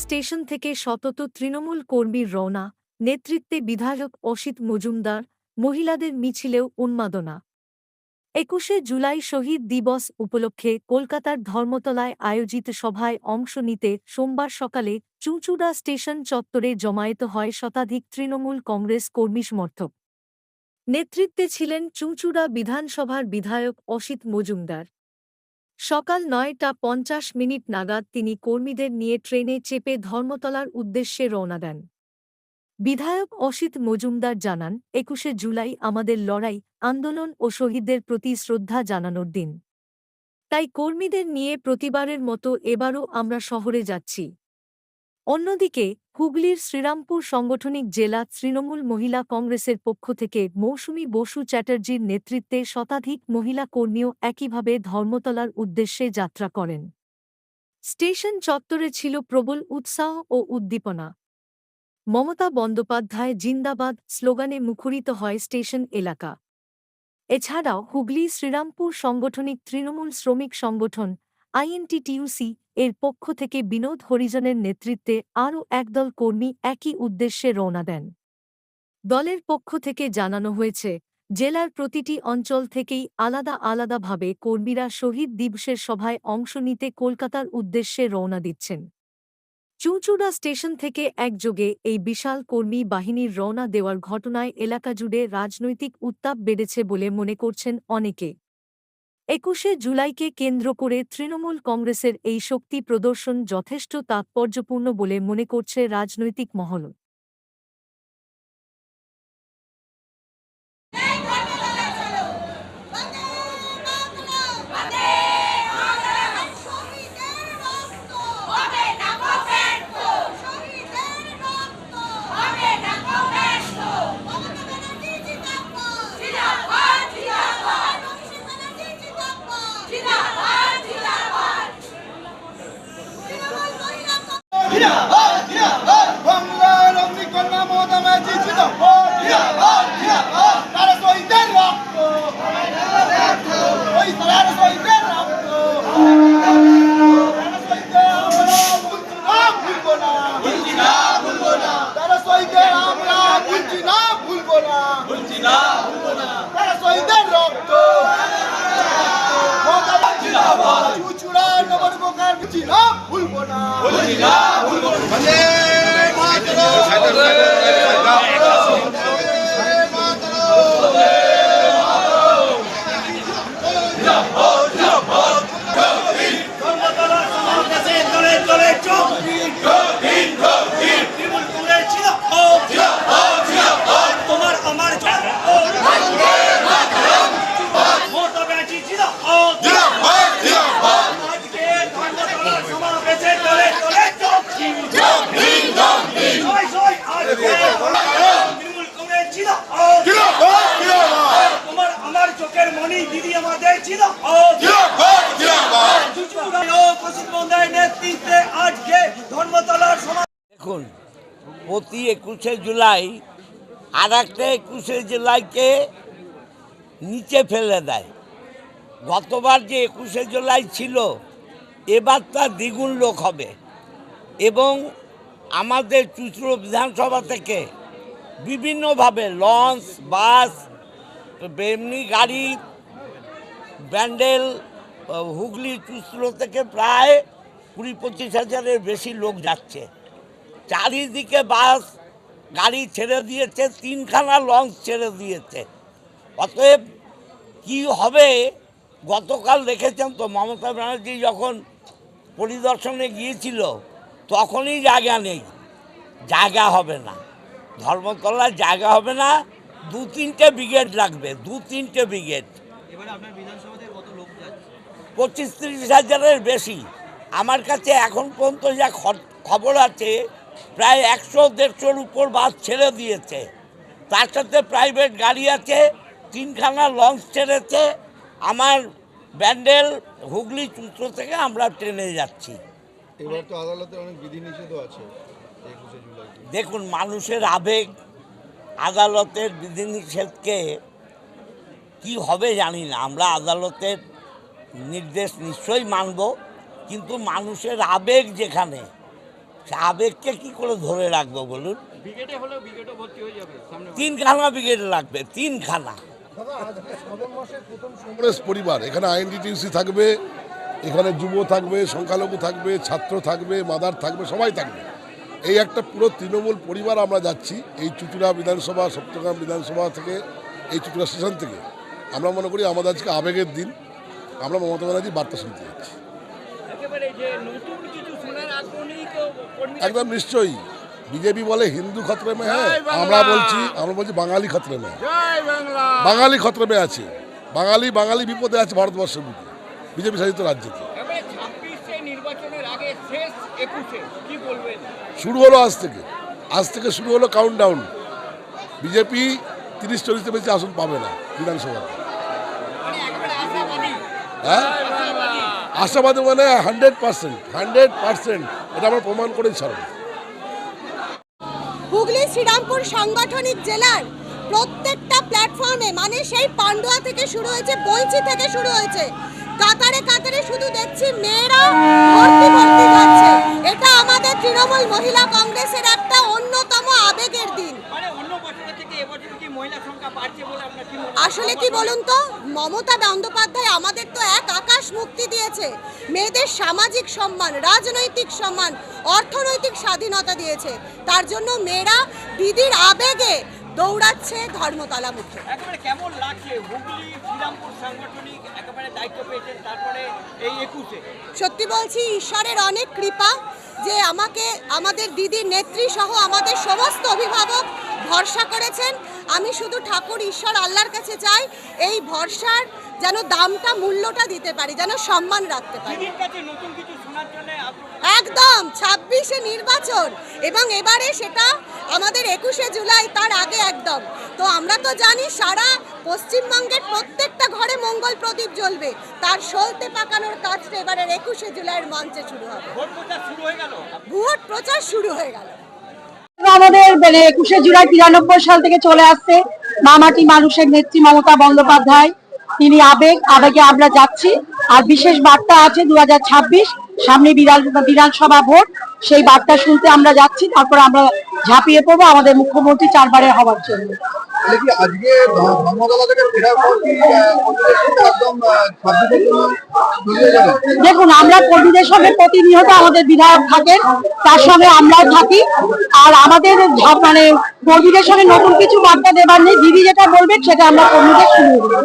Station থেকে শতত তৃণমূল কর্মীর রওনা, নেতৃত্বে বিধায়ক অসিত মজুমদার, মহিলাদের মিছিলেও উন্মাদনা। ২১শে জুলাই শহীদ দিবস উপলক্ষে কলকাতার ধর্মতলায় আয়োজিত সভায় অংশ নিতে সোমবার সকালে চুঁচুড়া স্টেশন চত্বরে জমায়েত হয় শতাধিক তৃণমূল কংগ্রেস কর্মী সমর্থক। নেতৃত্বে ছিলেন চুঁচুড়া বিধানসভার বিধায়ক অসিত মজুমদার। সকাল ৯টা ৫০ নাগাদ তিনি কর্মীদের নিয়ে ট্রেনে চেপে ধর্মতলার উদ্দেশ্যে রওনা দেন। বিধায়ক অসিত মজুমদার জানান, ২১শে জুলাই আমাদের লড়াই, আন্দোলন ও শহীদদের প্রতি শ্রদ্ধা জানানোর দিন। তাই কর্মীদের নিয়ে প্রতিবারের মতো এবারও আমরা শহরে যাচ্ছি। অন্যদিকে হুগলির শ্রীরামপুর সাংগঠনিক জেলা তৃণমূল মহিলা কংগ্রেসের পক্ষ থেকে মৌসুমী বসু চ্যাটার্জির নেতৃত্বে শতাধিক মহিলা কর্মীও একইভাবে ধর্মতলার উদ্দেশ্যে যাত্রা করেন। স্টেশন চত্বরে ছিল প্রবল উৎসাহ ও উদ্দীপনা। মমতা বন্দ্যোপাধ্যায় জিন্দাবাদ স্লোগানে মুখরিত হয় স্টেশন এলাকা। এছাড়াও হুগলি শ্রীরামপুর সাংগঠনিক তৃণমূল শ্রমিক সংগঠন আইএনটিটিইউসি এর পক্ষ থেকে বিনোদ হরিজনের নেতৃত্বে আরও একদল কর্মী একই উদ্দেশ্যে রওনা দেন। দলের পক্ষ থেকে জানানো হয়েছে, জেলার প্রতিটি অঞ্চল থেকেই আলাদা আলাদাভাবে কর্মীরা শহীদ দিবসের সভায় অংশ নিতে কলকাতার উদ্দেশ্যে রওনা দিচ্ছেন। চুঁচুড়া স্টেশন থেকে একযোগে এই বিশাল কর্মী বাহিনীর রওনা দেওয়ার ঘটনায় এলাকা জুড়ে রাজনৈতিক উত্তাপ বেড়েছে বলে মনে করছেন অনেকে। ২১শে জুলাইকে কেন্দ্র করে তৃণমূল কংগ্রেসের এই শক্তি প্রদর্শন যথেষ্ট তাৎপর্যপূর্ণ বলে মনে করছে রাজনৈতিক মহল। বাংলার অগ্নিকন্যা মমতা ব্যানার্জি জিন্দাবাদ, তারা শহীদদের রক্ত, ওই তারা শহীদদের রক্ত, ভুলবো না, তারা শহীদদের আমরা ভুলবো না, তারা শহীদদের রক্ত, চুঁচুড়া নবরূপকার ভুলবো না। দেখুন, প্রতি ২১শে জুলাই আর একটা ২১শে জুলাইকে নিচে ফেলে দেয়। গতবার যে ২১শে জুলাই ছিল, এবার তার দ্বিগুণ লোক হবে এবং আমাদের চুঁচুড়া বিধানসভা থেকে বিভিন্নভাবে লঞ্চ, বাস, এমনি গাড়ি, ব্যান্ডেল, হুগলি চুঁচুড়া থেকে প্রায় ২০-২৫ হাজারের বেশি লোক যাচ্ছে। চারিদিকে বাস গাড়ি ছেড়ে দিয়েছে, ৩খানা লঞ্চ ছেড়ে দিয়েছে। অতএব কি হবে, গতকাল দেখেছেন তো মমতা ব্যানার্জি যখন পরিদর্শনে গিয়েছিল তখনই জায়গা নেই, জায়গা হবে না, ধর্মতলার জায়গা হবে না, ২-৩টে ব্রিগেড লাগবে, ২-৩টে ব্রিগেড। ২৫-৩০ হাজারের বেশি। আমার কাছে এখন পর্যন্ত যা খবর আছে, প্রায় ১০০-১৫০ উপর বাস ছেড়ে দিয়েছে, তার সাথে প্রাইভেট গাড়ি আছে, ৩খানা লঞ্চ ছেড়েছে। আমার ব্যান্ডেল হুগলি চুঁচুড়া থেকে আমরা ট্রেনে যাচ্ছি। এবার তো আদালতে অনেক বিধিনিষেধও আছে। দেখুন, মানুষের আবেগ, আদালতের বিধিনিষেধকে কি হবে জানি না। আমরা আদালতের নির্দেশ নিশ্চয়ই মানব, কিন্তু মানুষের আবেগ যেখানে, আবেগকে কি করে ধরে রাখবো বলুন? ব্রিগেডে হলেও ব্রিগেডও ভর্তি হয়ে যাবে সামনে। 3খানা ব্রিগেড লাগবে, 3খানা। কংগ্রেস পরিবার, এখানে আইএনটিটিউসি থাকবে, এখানে যুব থাকবে, সংখ্যালঘু থাকবে, ছাত্র থাকবে, মাদার থাকবে, সবাই থাকবে। এই একটা পুরো তৃণমূল পরিবার আমরা যাচ্ছি এই চুঁচুড়া বিধানসভা, সপ্তগ্রাম বিধানসভা থেকে, এই চুঁচুড়া স্টেশন থেকে। আমরা মনে করি আমাদের আজকে আবেগের দিন, আমরা মমতা ব্যানার্জির বার্তা শুনতে যাচ্ছি। একেবারে যে নতুন কিছু শোনার আগ্রহ নেই তো কর্মীরা। একদম নিশ্চয়ই। বিজেপি বলে হিন্দু খতরে মে হ্যাঁ, আমরা বলছি বাঙালি খতরে মে। বাঙালি খতরে মে আছে, বাঙালি বিপদে আছে ভারতবর্ষের বুকে, বিজেপি শাসিত রাজ্যতে। এবারে 26 নির্বাচনের আগে শেষ 21 কি বলবেন? শুরু হলো আজ থেকে শুরু হলো কাউন্টডাউন। বিজেপি 30-40 বেশি আসন পাবে না বিধানসভাতে। মানে একেবারে আশাবাদী। হ্যাঁ, আশাবাদী মানে 100%, এটা আমরা প্রমাণ করেই ছাড়ব। হুগলি শ্রীরামপুর সাংগঠনিক জেলার প্রত্যেকটা প্ল্যাটফর্মে, মানে সেই পান্ডুয়া থেকে শুরু হয়েছে, বইচি থেকে শুরু হয়েছে, কাতারে কাতারে শুধু দেখছি মেয়েরা ভর্তি যাচ্ছে। এটা আমাদের তৃণমূল মহিলা কংগ্রেসের একটা অন্যতম আবেগের দিন। মানে অন্য বছরের থেকে এবছর কি মহিলা সংখ্যা বাড়ছে বলে আপনার কি মনে হয়? আসলে কি বলুন তো, মমতা বন্দ্যোপাধ্যায় আমাদের তো এক আকাশ মুক্তি দিয়েছে, মেয়েদের সামাজিক সম্মান, রাজনৈতিক সম্মান, অর্থনৈতিক স্বাধীনতা দিয়েছে। তার জন্য মেয়েরা দিদির আবেগে দৌড়াচ্ছে ধর্মতলা মুখে। একেবারে কেমন লাগছে হুগলি শ্রীরামপুর সাংগঠনিক একেবারে দায়িত্ব পেয়েছেন, তারপরে এই 21-এ? সত্যি বলছি, ঈশ্বরের অনেক কৃপা যে আমাকে আমাদের দিদির নেত্রী সহ আমাদের সমস্ত অভিভাবক ভরসা করেছেন। আমি শুধু ঠাকুর ঈশ্বর আল্লাহর কাছে চাই এই ভরসার যেন দামটা, মূল্যটা দিতে পারি, যেন সম্মান রাখতে পারি। দিদির কাছে নতুন কিছু শোনার জন্য একদম 26-এ নির্বাচন এবং এবারে সেটা আমাদের 21শে জুলাই, তার আগে একদম। তো আমরা তো জানি সারা পশ্চিমবঙ্গের প্রত্যেকটা ঘরে মঙ্গল প্রদীপ জ্বলবে, তার সলতে পাকানোর কাজটা এবারের 21শে জুলাইয়ের মঞ্চে শুরু হবে। ভোট প্রচার শুরু হয়ে গেল। ভোট প্রচার শুরু হয়ে গেল। আমাদের 21শে জুলাই 93 সাল থেকে চলে আসছে মামাটি মানুষের নেত্রী মমতা বন্দ্যোপাধ্যায়। তিনি আবেগে আমরা যাচ্ছি। আর বিশেষ বার্তা আছে 2026 সামনে বিধানসভা ভোট, সেই বার্তা শুনতে আমরা যাচ্ছি। তারপর আমরা ঝাঁপিয়ে পড়বো আমাদের মুখ্যমন্ত্রী 4 বারের হওয়ার জন্য। আজকে ধর্মতলা থেকে দেখুন, আমরা কর্মীদের সঙ্গে প্রতিনিয়ত আমাদের বিধায়ক থাকেন, তার সঙ্গে আমরাও থাকি। আর আমাদের মানে কর্মীদের সঙ্গে নতুন কিছু বার্তা দেবার নেই, দিদি যেটা বলবেন সেটা আমরা কর্মীদের শুনে দেবো।